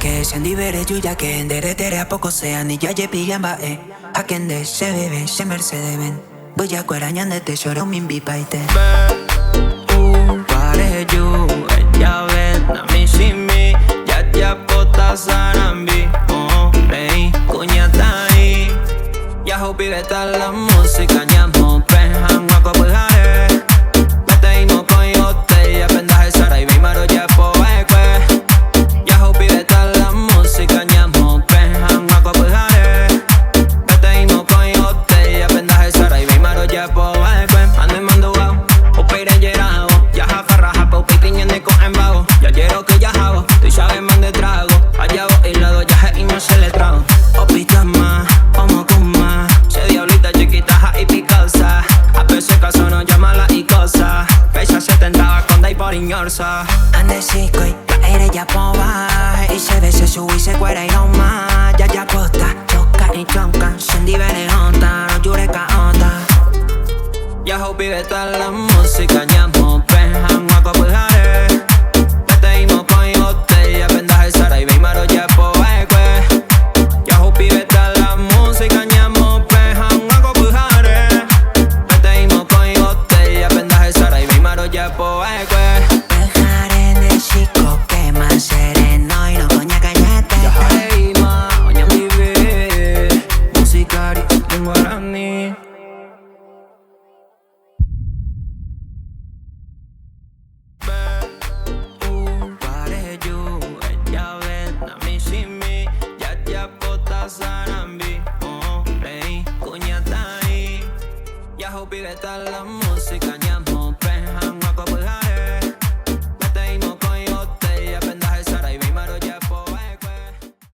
que sendi bere juya que ndere tere a poco sea ni ya yepi gamba hakende se bebe se mercede ben doya cuerañan de tesoro min bipaite pare ju ella ven na mi shimi ya pota sarambi rey kunyata ya hopi beta la música nyamo penhan wako bujare beta imo coyote ya pendaje sara y bimaro ya poekwe ya hopi beta la música nyamo penhan wako bujare beta imo coyote ya pendaje sara y bimaro ya poekwe ande mando wow opere yerao ya jafarra japa upi piñende con embago ya quiero que ya jabo tú sabes man de trago allá voy y lado ya je y no se le trago opita más como kuma se diablita chiquita ja y picosa a veces caso no llama la y cosa pesa 70 con day por iñorsa ande chico y la aire ya pova y se ve se sube y se cuera y no más ya costa choca y chonca sendi bene honta no jure caota ya hopi beta la música nyamo penhan wako bujare bete imo coyote ya pendaje sara y bimaro ya poekwe ya hopi beta la música nyamo penhan wako bujare bete imo coyote ya pendaje sara y bimaro ya poekwe bujare de chico que más sereno y no coña cañete ya jaima oña mi bebé musicari en guaraní sarambi, rey, kunyata ya hopi beta la